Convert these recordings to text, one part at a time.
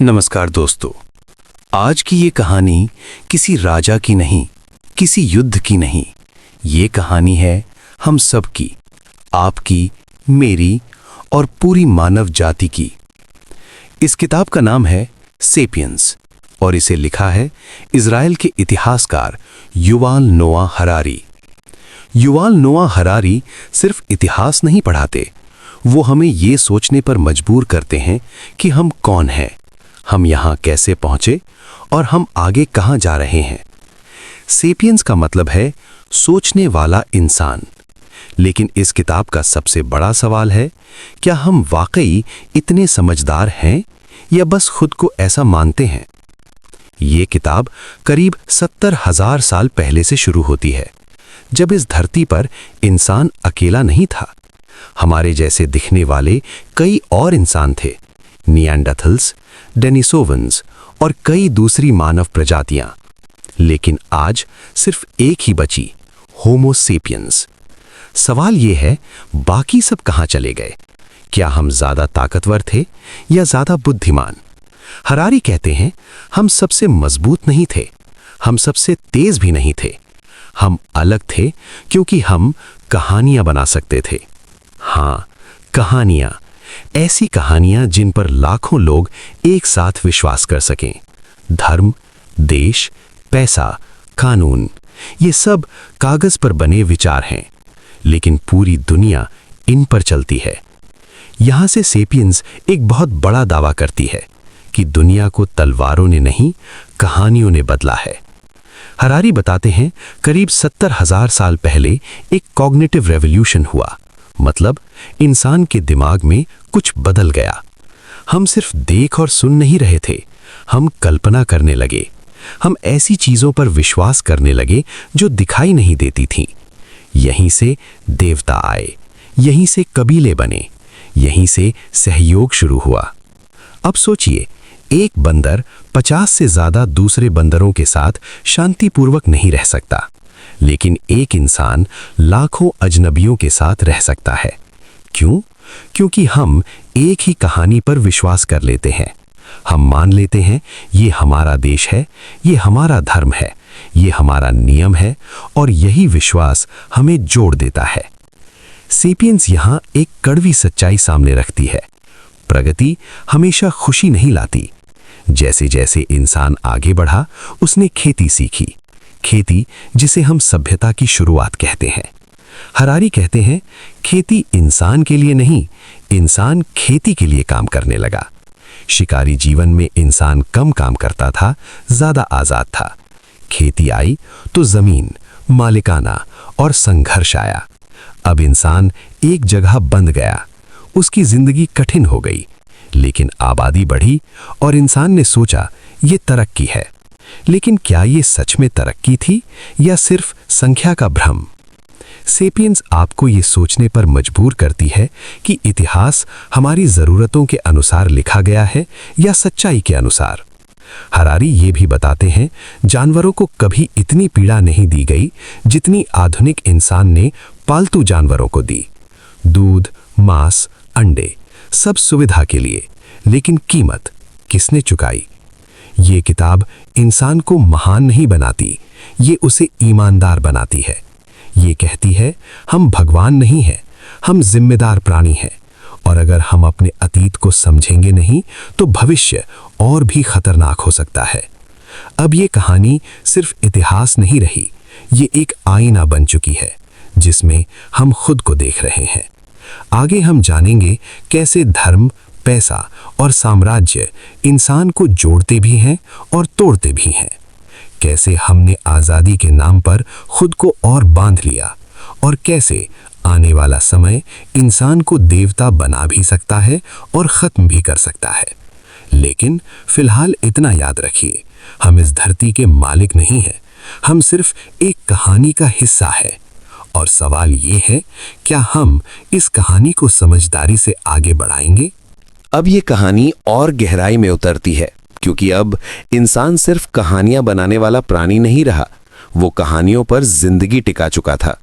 नमस्कार दोस्तों। आज की ये कहानी किसी राजा की नहीं, किसी युद्ध की नहीं। ये कहानी है हम सब की, आपकी, मेरी और पूरी मानव जाति की। इस किताब का नाम है सेपियंस और इसे लिखा है इज़राइल के इतिहासकार युवाल नोआ हरारी। युवाल नोआ हरारी सिर्फ इतिहास नहीं पढ़ाते, वो हमें ये सोचने पर मजबूर करते हैं कि हम कौन हैं, हम यहाँ कैसे पहुँचे और हम आगे कहाँ जा रहे हैं। सेपियंस का मतलब है सोचने वाला इंसान। लेकिन इस किताब का सबसे बड़ा सवाल है, क्या हम वाकई इतने समझदार हैं या बस खुद को ऐसा मानते हैं। ये किताब करीब 70,000 साल पहले से शुरू होती है, जब इस धरती पर इंसान अकेला नहीं था। हमारे जैसे दिखने वाले कई और इंसान थे, निएंडरथल्स, डेनिसोवन्स और कई दूसरी मानव प्रजातियां। लेकिन आज सिर्फ एक ही बची, होमो सेपियंस। सवाल यह है, बाकी सब कहां चले गए? क्या हम ज्यादा ताकतवर थे या ज्यादा बुद्धिमान? हरारी कहते हैं, हम सबसे मजबूत नहीं थे, हम सबसे तेज भी नहीं थे। हम अलग थे क्योंकि हम कहानियां बना सकते थे। हाँ, कहानियां, ऐसी कहानियां जिन पर लाखों लोग एक साथ विश्वास कर सकें। धर्म, देश, पैसा, कानून, ये सब कागज पर बने विचार हैं, लेकिन पूरी दुनिया इन पर चलती है। यहां से सेपियंस एक बहुत बड़ा दावा करती है कि दुनिया को तलवारों ने नहीं, कहानियों ने बदला है। हरारी बताते हैं, करीब 70,000 साल पहले एक कॉग्निटिव रेवोल्यूशन हुआ, मतलब इंसान के दिमाग में कुछ बदल गया। हम सिर्फ देख और सुन नहीं रहे थे, हम कल्पना करने लगे। हम ऐसी चीजों पर विश्वास करने लगे जो दिखाई नहीं देती थीं। यहीं से देवता आए, यहीं से कबीले बने, यहीं से सहयोग शुरू हुआ। अब सोचिए, एक बंदर 50 से ज्यादा दूसरे बंदरों के साथ शांतिपूर्वक नहीं रह सकता, लेकिन एक इंसान लाखों अजनबियों के साथ रह सकता है। क्यों? क्योंकि हम एक ही कहानी पर विश्वास कर लेते हैं। हम मान लेते हैं, ये हमारा देश है, ये हमारा धर्म है, ये हमारा नियम है, और यही विश्वास हमें जोड़ देता है। सेपियंस यहां एक कड़वी सच्चाई सामने रखती है। प्रगति हमेशा खुशी नहीं लाती। जैसे जैसे इंसान आगे बढ़ा, उसने खेती सीखी, खेती जिसे हम सभ्यता की शुरुआत कहते हैं। हरारी कहते हैं, खेती इंसान के लिए नहीं, इंसान खेती के लिए काम करने लगा। शिकारी जीवन में इंसान कम काम करता था, ज्यादा आजाद था। खेती आई तो जमीन, मालिकाना और संघर्ष आया। अब इंसान एक जगह बंध गया, उसकी जिंदगी कठिन हो गई। लेकिन आबादी बढ़ी और इंसान ने सोचा, ये तरक्की है। लेकिन क्या ये सच में तरक्की थी या सिर्फ संख्या का भ्रम? सेपियंस आपको ये सोचने पर मजबूर करती है कि इतिहास हमारी जरूरतों के अनुसार लिखा गया है या सच्चाई के अनुसार। हरारी ये भी बताते हैं, जानवरों को कभी इतनी पीड़ा नहीं दी गई जितनी आधुनिक इंसान ने पालतू जानवरों को दी। दूध, मांस, अंडे, सब सुविधा के लिए, लेकिन कीमत किसने चुकाई? ये किताब इंसान को महान नहीं बनाती, ये उसे ईमानदार बनाती है। ये कहती है, हम भगवान नहीं हैं, हम जिम्मेदार प्राणी हैं, और अगर हम अपने अतीत को समझेंगे नहीं तो भविष्य और भी खतरनाक हो सकता है। अब ये कहानी सिर्फ इतिहास नहीं रही, ये एक आईना बन चुकी है जिसमें हम खुद को देख रहे हैं। आगे हम जानेंगे कैसे धर्म, पैसा और साम्राज्य इंसान को जोड़ते भी हैं और तोड़ते भी हैं। कैसे हमने आजादी के नाम पर खुद को और बांध लिया, और कैसे आने वाला समय इंसान को देवता बना भी सकता है और खत्म भी कर सकता है। लेकिन फिलहाल इतना याद रखिए, हम इस धरती के मालिक नहीं हैं, हम सिर्फ एक कहानी का हिस्सा है। और सवाल ये है, क्या हम इस कहानी को समझदारी से आगे बढ़ाएंगे? अब ये कहानी और गहराई में उतरती है, क्योंकि अब इंसान सिर्फ कहानियां बनाने वाला प्राणी नहीं रहा, वो कहानियों पर जिंदगी टिका चुका था।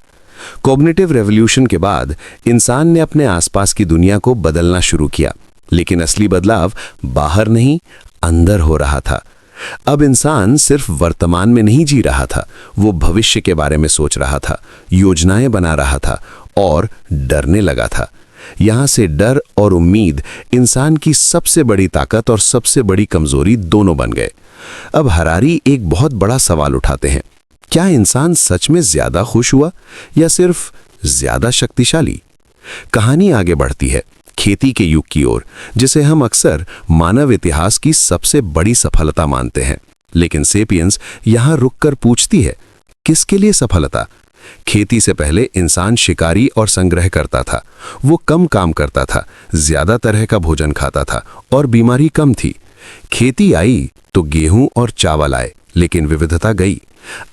कॉग्निटिव रेवोल्यूशन के बाद इंसान ने अपने आसपास की दुनिया को बदलना शुरू किया, लेकिन असली बदलाव बाहर नहीं, अंदर हो रहा था। अब इंसान सिर्फ वर्तमान में नहीं जी रहा था, वो भविष्य के बारे में सोच रहा था, योजनाएं बना रहा था और डरने लगा था। यहां से डर और उम्मीद इंसान की सबसे बड़ी ताकत और सबसे बड़ी कमजोरी दोनों बन गए। अब हरारी एक बहुत बड़ा सवाल उठाते हैं, क्या इंसान सच में ज्यादा खुश हुआ या सिर्फ ज्यादा शक्तिशाली? कहानी आगे बढ़ती है खेती के युग की ओर, जिसे हम अक्सर मानव इतिहास की सबसे बड़ी सफलता मानते हैं। लेकिन सेपियंस यहां रुककर पूछती है, किसके लिए सफलता? खेती से पहले इंसान शिकारी और संग्रह करता था। वो कम काम करता था, ज्यादा तरह का भोजन खाता था और बीमारी कम थी। खेती आई तो गेहूं और चावल आए, लेकिन विविधता गई।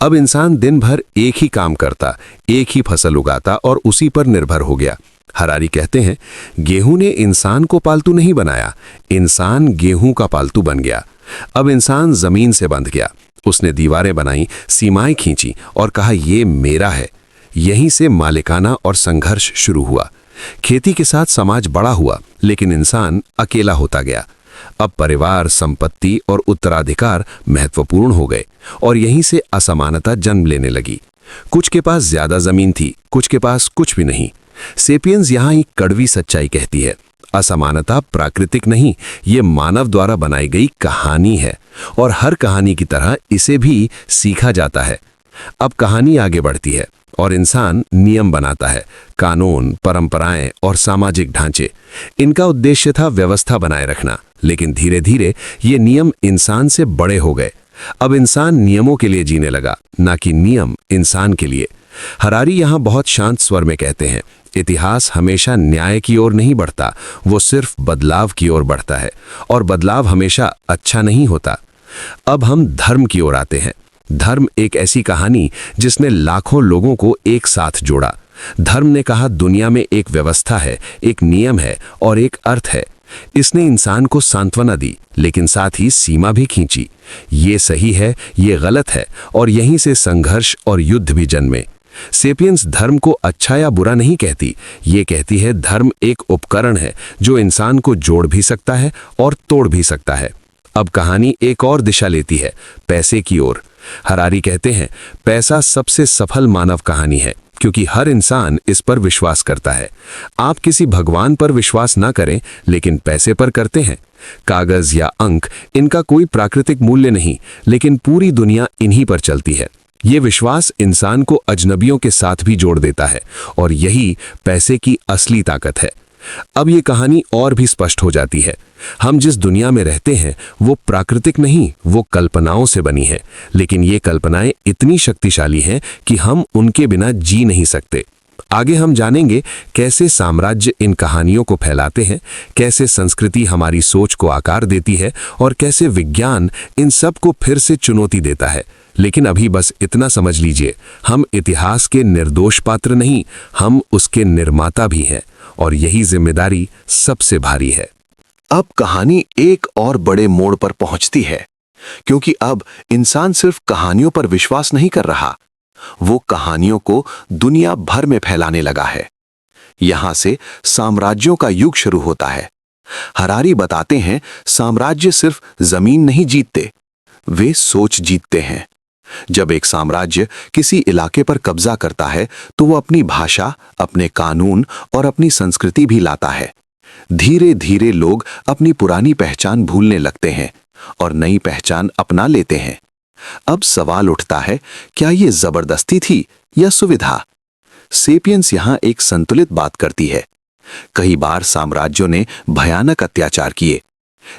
अब इंसान दिन भर एक ही काम करता, एक ही फसल उगाता और उसी पर निर्भर हो गया। हरारी कहते हैं, गेहूं ने इंसान को पालतू नहीं बनाया, इंसान गेहूं का पालतू बन गया। अब इंसान जमीन से बंध गया। उसने दीवारें बनाई, सीमाएं खींची और कहा, ये मेरा है। यहीं से मालिकाना और संघर्ष शुरू हुआ। खेती के साथ समाज बड़ा हुआ, लेकिन इंसान अकेला होता गया। अब परिवार, संपत्ति और उत्तराधिकार महत्वपूर्ण हो गए और यहीं से असमानता जन्म लेने लगी। कुछ के पास ज्यादा जमीन थी, कुछ के पास कुछ भी नहीं। सेपियंस यहां एक कड़वी सच्चाई कहती है, असमानता प्राकृतिक नहीं, ये मानव द्वारा बनाई गई कहानी है और हर कहानी की तरह इसे भी सीखा जाता है। अब कहानी आगे बढ़ती है और इंसान नियम बनाता है, कानून, परंपराएं और सामाजिक ढांचे। इनका उद्देश्य था व्यवस्था बनाए रखना, लेकिन धीरे धीरे ये नियम इंसान से बड़े हो गए। अब इंसान नियमों के लिए जीने लगा, ना कि नियम इंसान के लिए। हरारी यहां बहुत शांत स्वर में कहते हैं, इतिहास हमेशा न्याय की ओर नहीं बढ़ता, वो सिर्फ बदलाव की ओर बढ़ता है और बदलाव हमेशा अच्छा नहीं होता। अब हम धर्म की ओर आते हैं। धर्म एक ऐसी कहानी जिसने लाखों लोगों को एक साथ जोड़ा। धर्म ने कहा, दुनिया में एक व्यवस्था है, एक नियम है और एक अर्थ है। इसने इंसान को सांत्वना दी, लेकिन साथ ही सीमा भी खींची। ये सही है, ये गलत है, और यहीं से संघर्ष और युद्ध भी जन्मे। सेपियंस धर्म को अच्छा या बुरा नहीं कहती, ये कहती है धर्म एक उपकरण है जो इंसान को जोड़ भी सकता है और तोड़ भी सकता है। अब कहानी एक और दिशा लेती है, पैसे की ओर। हरारी कहते हैं, पैसा सबसे सफल मानव कहानी है, क्योंकि हर इंसान इस पर विश्वास करता है। आप किसी भगवान पर विश्वास ना करें, लेकिन पैसे पर करते हैं। कागज या अंक, इनका कोई प्राकृतिक मूल्य नहीं, लेकिन पूरी दुनिया इन्हीं पर चलती है। ये विश्वास इंसान को अजनबियों के साथ भी जोड़ देता है और यही पैसे की असली ताकत है। अब ये कहानी और भी स्पष्ट हो जाती है। हम जिस दुनिया में रहते हैं वो प्राकृतिक नहीं, वो कल्पनाओं से बनी है, लेकिन ये कल्पनाएं इतनी शक्तिशाली हैं कि हम उनके बिना जी नहीं सकते। आगे हम जानेंगे कैसे साम्राज्य इन कहानियों को फैलाते हैं, कैसे संस्कृति हमारी सोच को आकार देती है और कैसे विज्ञान इन सब को फिर से चुनौती देता है। लेकिन अभी बस इतना समझ लीजिए, हम इतिहास के निर्दोष पात्र नहीं, हम उसके निर्माता भी हैं और यही जिम्मेदारी सबसे भारी है। अब कहानी एक और बड़े मोड़ पर पहुंचती है, क्योंकि अब इंसान सिर्फ कहानियों पर विश्वास नहीं कर रहा, वो कहानियों को दुनिया भर में फैलाने लगा है। यहां से साम्राज्यों का युग शुरू होता है। हरारी बताते हैं, साम्राज्य सिर्फ जमीन नहीं जीतते, वे सोच जीतते हैं। जब एक साम्राज्य किसी इलाके पर कब्जा करता है तो वो अपनी भाषा, अपने कानून और अपनी संस्कृति भी लाता है। धीरे धीरे लोग अपनी पुरानी पहचान भूलने लगते हैं और नई पहचान अपना लेते हैं। अब सवाल उठता है, क्या ये जबरदस्ती थी या सुविधा? सेपियंस यहां एक संतुलित बात करती है। कई बार साम्राज्यों ने भयानक अत्याचार किए,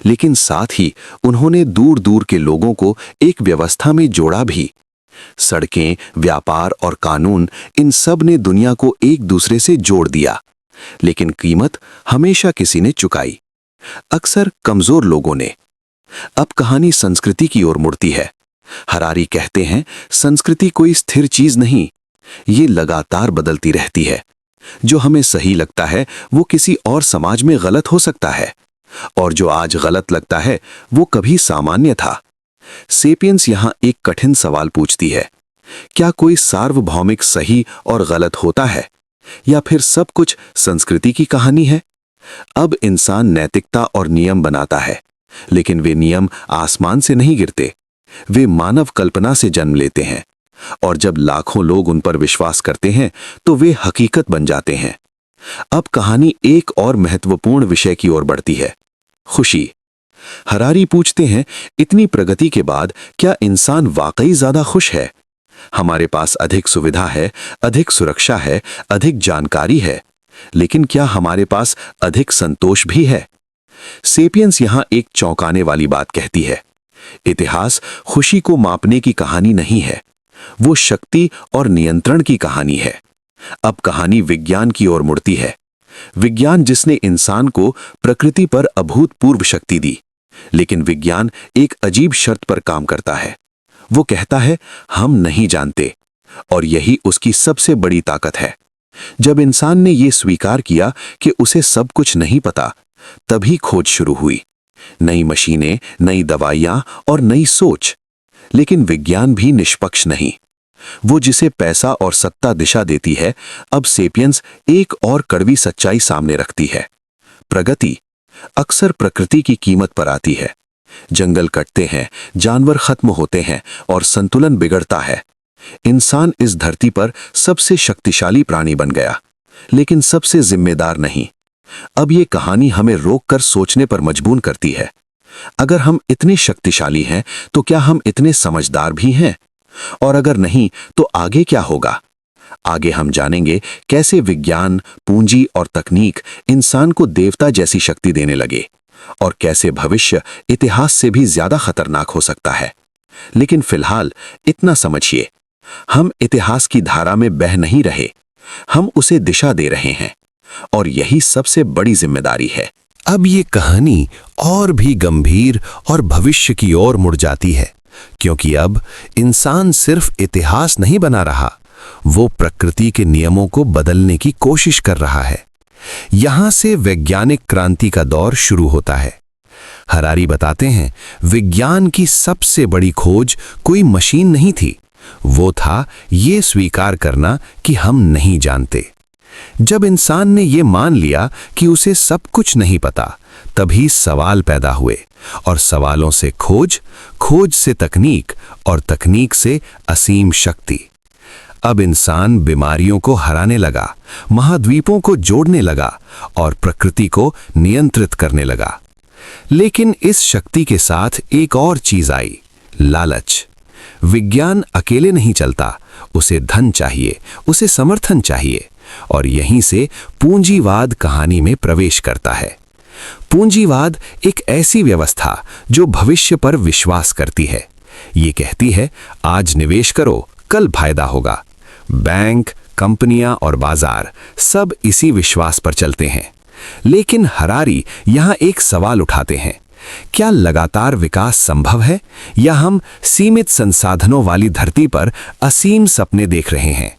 लेकिन साथ ही उन्होंने दूर दूर के लोगों को एक व्यवस्था में जोड़ा भी। सड़कें, व्यापार और कानून, इन सब ने दुनिया को एक दूसरे से जोड़ दिया, लेकिन कीमत हमेशा किसी ने चुकाई, अक्सर कमजोर लोगों ने। अब कहानी संस्कृति की ओर मुड़ती है। हरारी कहते हैं, संस्कृति कोई स्थिर चीज नहीं, ये लगातार बदलती रहती है। जो हमें सही लगता है वो किसी और समाज में गलत हो सकता है, और जो आज गलत लगता है वो कभी सामान्य था। सेपियंस यहां एक कठिन सवाल पूछती है, क्या कोई सार्वभौमिक सही और गलत होता है, या फिर सब कुछ संस्कृति की कहानी है? अब इंसान नैतिकता और नियम बनाता है, लेकिन वे नियम आसमान से नहीं गिरते, वे मानव कल्पना से जन्म लेते हैं, और जब लाखों लोग उन पर विश्वास करते हैं तो वे हकीकत बन जाते हैं। अब कहानी एक और महत्वपूर्ण विषय की ओर बढ़ती है, खुशी। हरारी पूछते हैं, इतनी प्रगति के बाद क्या इंसान वाकई ज्यादा खुश है? हमारे पास अधिक सुविधा है, अधिक सुरक्षा है, अधिक जानकारी है, लेकिन क्या हमारे पास अधिक संतोष भी है? सेपियंस यहां एक चौंकाने वाली बात कहती है। इतिहास खुशी को मापने की कहानी नहीं है, वो शक्ति और नियंत्रण की कहानी है। अब कहानी विज्ञान की ओर मुड़ती है। विज्ञान जिसने इंसान को प्रकृति पर अभूतपूर्व शक्ति दी, लेकिन विज्ञान एक अजीब शर्त पर काम करता है। वो कहता है, हम नहीं जानते, और यही उसकी सबसे बड़ी ताकत है। जब इंसान ने यह स्वीकार किया कि उसे सब कुछ नहीं पता, तभी खोज शुरू हुई। नई मशीनें, नई दवाइयां और नई सोच। लेकिन विज्ञान भी निष्पक्ष नहीं। वो जिसे पैसा और सत्ता दिशा देती है, अब सेपियंस एक और कड़वी सच्चाई सामने रखती है। प्रगति अक्सर प्रकृति की कीमत पर आती है। जंगल कटते हैं, जानवर खत्म होते हैं और संतुलन बिगड़ता है। इंसान इस धरती पर सबसे शक्तिशाली प्राणी बन गया, लेकिन सबसे जिम्मेदार नहीं। अब ये कहानी हमें रोककर सोचने पर मजबूर करती है। अगर हम इतने शक्तिशाली हैं, तो क्या हम इतने समझदार भी हैं? और अगर नहीं, तो आगे क्या होगा? आगे हम जानेंगे कैसे विज्ञान, पूंजी और तकनीक इंसान को देवता जैसी शक्ति देने लगे, और कैसे भविष्य इतिहास से भी ज्यादा खतरनाक हो सकता है। लेकिन फिलहाल इतना समझिए, हम इतिहास की धारा में बह नहीं रहे, हम उसे दिशा दे रहे हैं, और यही सबसे बड़ी जिम्मेदारी है। अब ये कहानी और भी गंभीर और भविष्य की ओर मुड़ जाती है, क्योंकि अब इंसान सिर्फ इतिहास नहीं बना रहा, वो प्रकृति के नियमों को बदलने की कोशिश कर रहा है। यहां से वैज्ञानिक क्रांति का दौर शुरू होता है। हरारी बताते हैं, विज्ञान की सबसे बड़ी खोज कोई मशीन नहीं थी, वो था ये स्वीकार करना कि हम नहीं जानते। जब इंसान ने ये मान लिया कि उसे सब कुछ नहीं पता, तभी सवाल पैदा हुए, और सवालों से खोज, खोज से तकनीक, और तकनीक से असीम शक्ति। अब इंसान बीमारियों को हराने लगा, महाद्वीपों को जोड़ने लगा, और प्रकृति को नियंत्रित करने लगा। लेकिन इस शक्ति के साथ एक और चीज आई, लालच। विज्ञान अकेले नहीं चलता, उसे धन चाहिए, उसे समर्थन चाहिए, और यहीं से पूंजीवाद कहानी में प्रवेश करता है। पूंजीवाद एक ऐसी व्यवस्था जो भविष्य पर विश्वास करती है। ये कहती है, आज निवेश करो, कल फायदा होगा। बैंक, कंपनियां और बाजार सब इसी विश्वास पर चलते हैं। लेकिन हरारी यहां एक सवाल उठाते हैं, क्या लगातार विकास संभव है, या हम सीमित संसाधनों वाली धरती पर असीम सपने देख रहे हैं?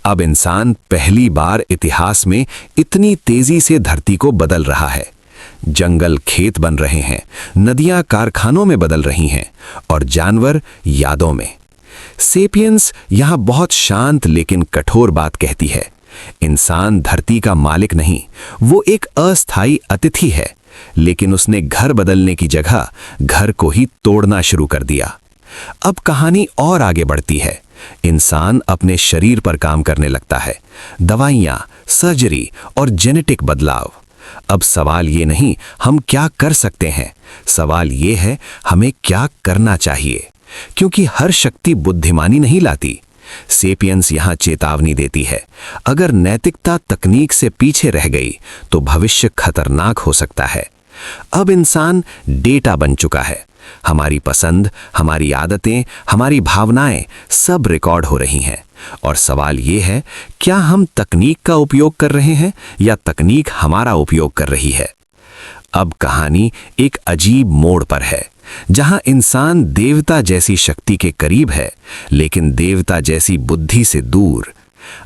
अब इंसान पहली बार इतिहास में इतनी तेजी से धरती को बदल रहा है। जंगल खेत बन रहे हैं, नदियां कारखानों में बदल रही हैं, और जानवर यादों में। सेपियंस यहां बहुत शांत लेकिन कठोर बात कहती है, इंसान धरती का मालिक नहीं, वो एक अस्थायी अतिथि है, लेकिन उसने घर बदलने की जगह घर को ही तोड़ना शुरू कर दिया। अब कहानी और आगे बढ़ती है। इंसान अपने शरीर पर काम करने लगता है, दवाइयां, सर्जरी और जेनेटिक बदलाव। अब सवाल ये नहीं हम क्या कर सकते हैं, सवाल ये है हमें क्या करना चाहिए, क्योंकि हर शक्ति बुद्धिमानी नहीं लाती। सेपियंस यहां चेतावनी देती है, अगर नैतिकता तकनीक से पीछे रह गई तो भविष्य खतरनाक हो सकता है। अब इंसान डेटा बन चुका है, हमारी पसंद, हमारी आदतें, हमारी भावनाएं सब रिकॉर्ड हो रही हैं, और सवाल ये है, क्या हम तकनीक का उपयोग कर रहे हैं या तकनीक हमारा उपयोग कर रही है? अब कहानी एक अजीब मोड़ पर है, जहां इंसान देवता जैसी शक्ति के करीब है, लेकिन देवता जैसी बुद्धि से दूर।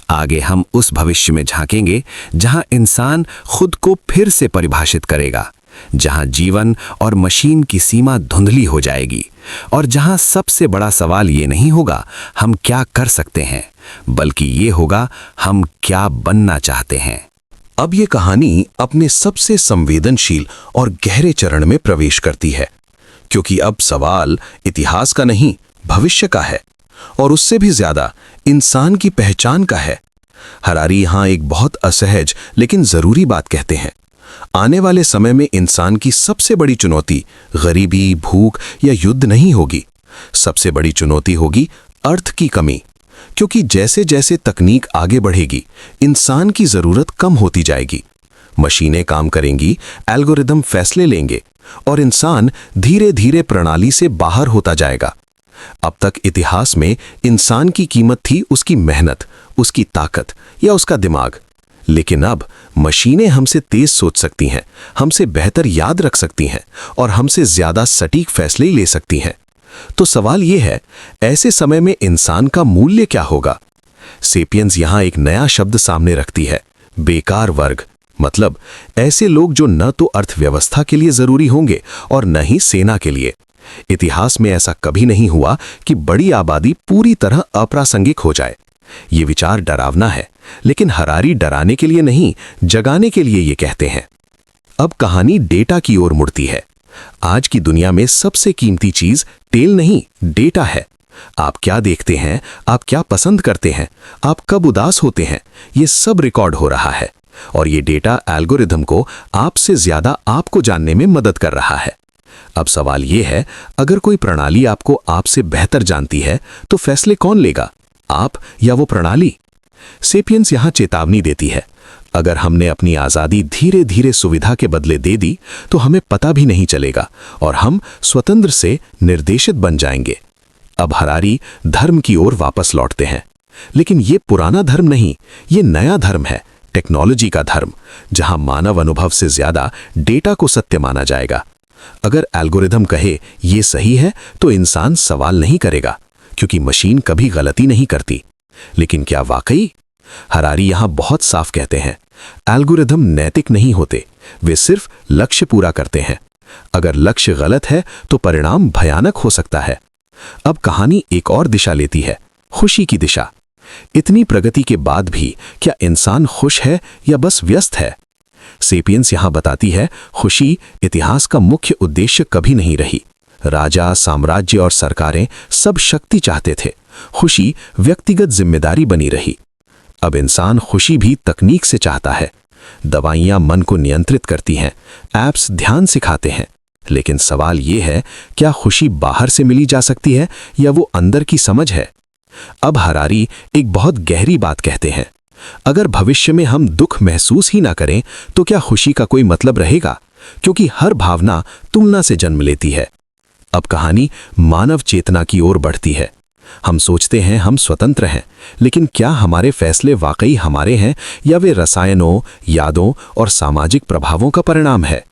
आगे हम उस भविष्य में झांकेंगे जहां इंसान खुद को फिर से परिभाषित करेगा, जहां जीवन और मशीन की सीमा धुंधली हो जाएगी, और जहां सबसे बड़ा सवाल ये नहीं होगा हम क्या कर सकते हैं, बल्कि ये होगा हम क्या बनना चाहते हैं। अब ये कहानी अपने सबसे संवेदनशील और गहरे चरण में प्रवेश करती है, क्योंकि अब सवाल इतिहास का नहीं, भविष्य का है, और उससे भी ज्यादा इंसान की पहचान का है। हरारी यहां एक बहुत असहज लेकिन जरूरी बात कहते हैं। आने वाले समय में इंसान की सबसे बड़ी चुनौती गरीबी, भूख या युद्ध नहीं होगी। सबसे बड़ी चुनौती होगी अर्थ की कमी, क्योंकि जैसे जैसे तकनीक आगे बढ़ेगी, इंसान की जरूरत कम होती जाएगी। मशीनें काम करेंगी, एल्गोरिदम फैसले लेंगे, और इंसान धीरे धीरे प्रणाली से बाहर होता जाएगा। अब तक इतिहास में इंसान की कीमत थी उसकी मेहनत, उसकी ताकत या उसका दिमाग, लेकिन अब मशीनें हमसे तेज सोच सकती हैं, हमसे बेहतर याद रख सकती हैं और हमसे ज्यादा सटीक फैसले ले सकती हैं। तो सवाल यह है, ऐसे समय में इंसान का मूल्य क्या होगा? सेपियंस यहां एक नया शब्द सामने रखती है, बेकार वर्ग। मतलब ऐसे लोग जो न तो अर्थव्यवस्था के लिए जरूरी होंगे और न ही सेना के लिए। इतिहास में ऐसा कभी नहीं हुआ कि बड़ी आबादी पूरी तरह अप्रासंगिक हो जाए। ये विचार डरावना है, लेकिन हरारी डराने के लिए नहीं, जगाने के लिए ये कहते हैं। अब कहानी डेटा की ओर मुड़ती है। आज की दुनिया में सबसे कीमती चीज तेल नहीं, डेटा है। आप क्या देखते हैं, आप क्या पसंद करते हैं, आप कब उदास होते हैं, ये सब रिकॉर्ड हो रहा है, और ये डेटा एल्गोरिदम को आपसे ज्यादा आपको जानने में मदद कर रहा है। अब सवाल यह है, अगर कोई प्रणाली आपको आपसे बेहतर जानती है, तो फैसले कौन लेगा, आप या वो प्रणाली? सेपियंस यहां चेतावनी देती है, अगर हमने अपनी आजादी धीरे धीरे सुविधा के बदले दे दी, तो हमें पता भी नहीं चलेगा और हम स्वतंत्र से निर्देशित बन जाएंगे। अब हरारी धर्म की ओर वापस लौटते हैं, लेकिन ये पुराना धर्म नहीं, ये नया धर्म है, टेक्नोलॉजी का धर्म, जहां मानव अनुभव से ज्यादा डेटा को सत्य माना जाएगा। अगर एल्गोरिदम कहे ये सही है, तो इंसान सवाल नहीं करेगा, क्योंकि मशीन कभी गलती नहीं करती। लेकिन क्या वाकई? हरारी यहां बहुत साफ कहते हैं, एल्गोरिदम नैतिक नहीं होते, वे सिर्फ लक्ष्य पूरा करते हैं। अगर लक्ष्य गलत है, तो परिणाम भयानक हो सकता है। अब कहानी एक और दिशा लेती है, खुशी की दिशा। इतनी प्रगति के बाद भी क्या इंसान खुश है या बस व्यस्त है? सेपियंस यहां बताती है, खुशी इतिहास का मुख्य उद्देश्य कभी नहीं रही। राजा, साम्राज्य और सरकारें सब शक्ति चाहते थे, खुशी व्यक्तिगत जिम्मेदारी बनी रही। अब इंसान खुशी भी तकनीक से चाहता है। दवाइयां मन को नियंत्रित करती हैं, ऐप्स ध्यान सिखाते हैं, लेकिन सवाल यह है, क्या खुशी बाहर से मिली जा सकती है या वो अंदर की समझ है? अब हरारी एक बहुत गहरी बात कहते हैं, अगर भविष्य में हम दुख महसूस ही ना करें, तो क्या खुशी का कोई मतलब रहेगा? क्योंकि हर भावना तुलना से जन्म लेती है। अब कहानी मानव चेतना की ओर बढ़ती है। हम सोचते हैं हम स्वतंत्र हैं, लेकिन क्या हमारे फैसले वाकई हमारे हैं या वे रसायनों, यादों और सामाजिक प्रभावों का परिणाम है?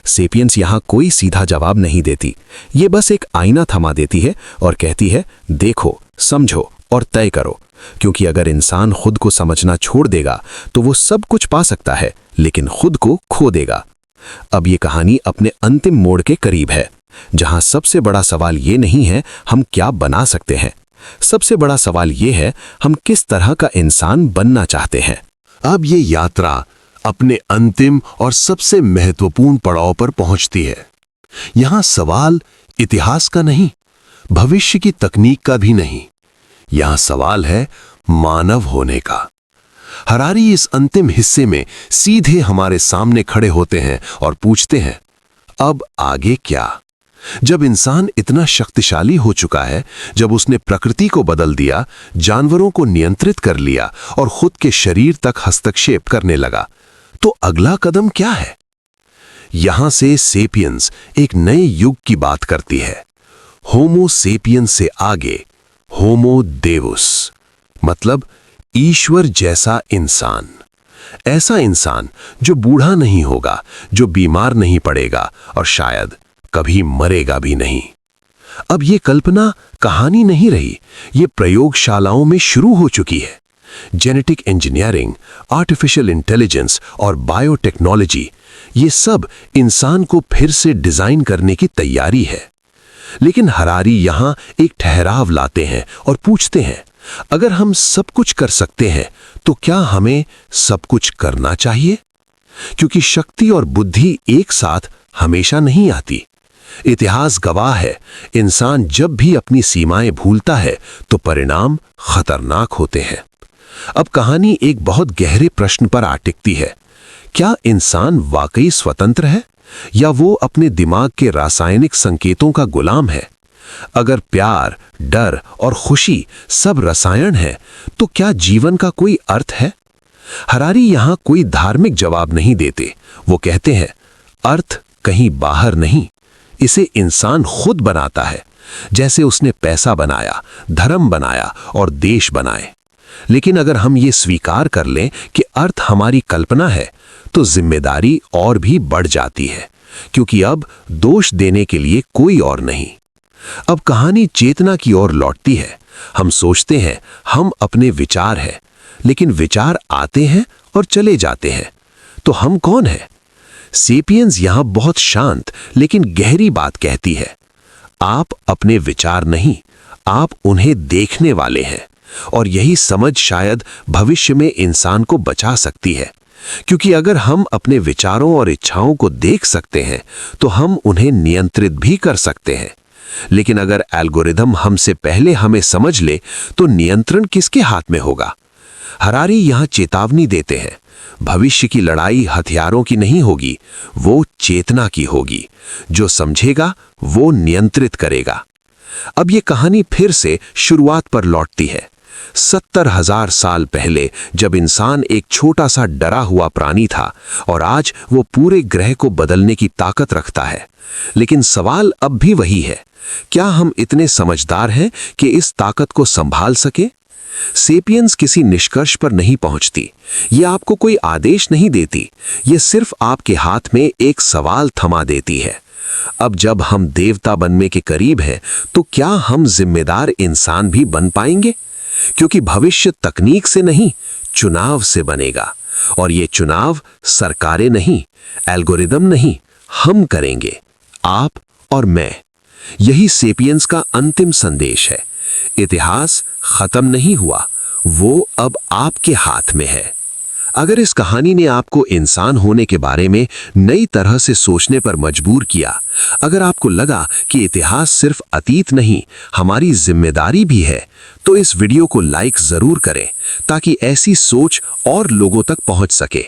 सेपियंस यहां कोई सीधा जवाब नहीं देती, ये बस एक आईना थमा देती है और कहती है, देखो, समझो और तय करो, क्योंकि अगर इंसान खुद को समझना छोड़ देगा, तो वो सब कुछ पा सकता है, लेकिन खुद को खो देगा। अब ये कहानी अपने अंतिम मोड़ के करीब है, जहां सबसे बड़ा सवाल ये नहीं है हम क्या बना सकते हैं, सबसे बड़ा सवाल ये है हम किस तरह का इंसान बनना चाहते हैं। अब ये यात्रा अपने अंतिम और सबसे महत्वपूर्ण पड़ाव पर पहुंचती है। यहां सवाल इतिहास का नहीं, भविष्य की तकनीक का भी नहीं, यहां सवाल है मानव होने का। हरारी इस अंतिम हिस्से में सीधे हमारे सामने खड़े होते हैं और पूछते हैं, अब आगे क्या? जब इंसान इतना शक्तिशाली हो चुका है, जब उसने प्रकृति को बदल दिया, जानवरों को नियंत्रित कर लिया और खुद के शरीर तक हस्तक्षेप करने लगा, तो अगला कदम क्या है? यहां से सेपियंस एक नए युग की बात करती है। होमो सेपियंस से आगे होमो देवुस, मतलब ईश्वर जैसा इंसान। ऐसा इंसान जो बूढ़ा नहीं होगा, जो बीमार नहीं पड़ेगा और शायद कभी मरेगा भी नहीं। अब ये कल्पना कहानी नहीं रही, ये प्रयोगशालाओं में शुरू हो चुकी है। जेनेटिक इंजीनियरिंग, आर्टिफिशियल इंटेलिजेंस और बायोटेक्नोलॉजी, ये सब इंसान को फिर से डिजाइन करने की तैयारी है। लेकिन हरारी यहां एक ठहराव लाते हैं और पूछते हैं, अगर हम सब कुछ कर सकते हैं तो क्या हमें सब कुछ करना चाहिए? क्योंकि शक्ति और बुद्धि एक साथ हमेशा नहीं आती। इतिहास गवाह है, इंसान जब भी अपनी सीमाएं भूलता है तो परिणाम खतरनाक होते हैं। अब कहानी एक बहुत गहरे प्रश्न पर आ टिकती है। क्या इंसान वाकई स्वतंत्र है या वो अपने दिमाग के रासायनिक संकेतों का गुलाम है? अगर प्यार, डर और खुशी सब रसायन है तो क्या जीवन का कोई अर्थ है? हरारी यहां कोई धार्मिक जवाब नहीं देते। वो कहते हैं अर्थ कहीं बाहर नहीं, इसे इंसान खुद बनाता है, जैसे उसने पैसा बनाया, धर्म बनाया और देश बनाए। लेकिन अगर हम ये स्वीकार कर लें कि अर्थ हमारी कल्पना है तो जिम्मेदारी और भी बढ़ जाती है, क्योंकि अब दोष देने के लिए कोई और नहीं। अब कहानी चेतना की ओर लौटती है। हम सोचते हैं हम अपने विचार हैं, लेकिन विचार आते हैं और चले जाते हैं, तो हम कौन हैं? सेपियंस यहां बहुत शांत लेकिन गहरी बात कहती है। आप अपने विचार नहीं, आप उन्हें देखने वाले हैं। और यही समझ शायद भविष्य में इंसान को बचा सकती है, क्योंकि अगर हम अपने विचारों और इच्छाओं को देख सकते हैं तो हम उन्हें नियंत्रित भी कर सकते हैं। लेकिन अगर एल्गोरिदम हमसे पहले हमें समझ ले तो नियंत्रण किसके हाथ में होगा? हरारी यहां चेतावनी देते हैं, भविष्य की लड़ाई हथियारों की नहीं होगी, वो चेतना की होगी। जो समझेगा वो नियंत्रित करेगा। अब ये कहानी फिर से शुरुआत पर लौटती है। 70,000 साल पहले जब इंसान एक छोटा सा डरा हुआ प्राणी था और आज वो पूरे ग्रह को बदलने की ताकत रखता है। लेकिन सवाल अब भी वही है, क्या हम इतने समझदार हैं कि इस ताकत को संभाल सके? सेपियंस किसी निष्कर्ष पर नहीं पहुंचती, ये आपको कोई आदेश नहीं देती, ये सिर्फ आपके हाथ में एक सवाल थमा देती है। अब जब हम देवता बनने के करीब हैं, तो क्या हम जिम्मेदार इंसान भी बन पाएंगे? क्योंकि भविष्य तकनीक से नहीं, चुनाव से बनेगा। और ये चुनाव सरकारें नहीं, एल्गोरिदम नहीं, हम करेंगे, आप और मैं। यही सेपियंस का अंतिम संदेश है। इतिहास खत्म नहीं हुआ, वो अब आपके हाथ में है। अगर इस कहानी ने आपको इंसान होने के बारे में नई तरह से सोचने पर मजबूर किया, अगर आपको लगा कि इतिहास सिर्फ अतीत नहीं, हमारी जिम्मेदारी भी है, तो इस वीडियो को लाइक जरूर करें ताकि ऐसी सोच और लोगों तक पहुंच सके।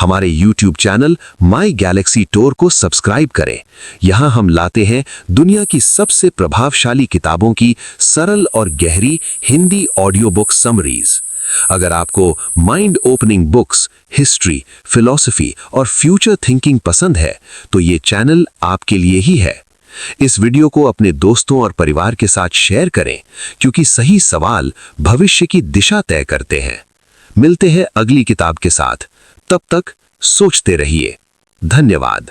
हमारे YouTube channel my Galaxy tour को सब्सक्राइब करें। यहां हम लाते हैं दुनिया की सबसे प्रभावशाली किताबों की सरल और गहरी हिंदी ऑडियो बुक समरीज। अगर आपको mind opening books, history, philosophy और फ्यूचर थिंकिंग पसंद है तो ये चैनल आपके लिए ही है। इस वीडियो को अपने दोस्तों और परिवार के साथ शेयर करें, क्योंकि सही सवाल भविष्य की दिशा तय करते हैं। मिलते हैं अगली किताब के साथ, तब तक सोचते रहिए। धन्यवाद।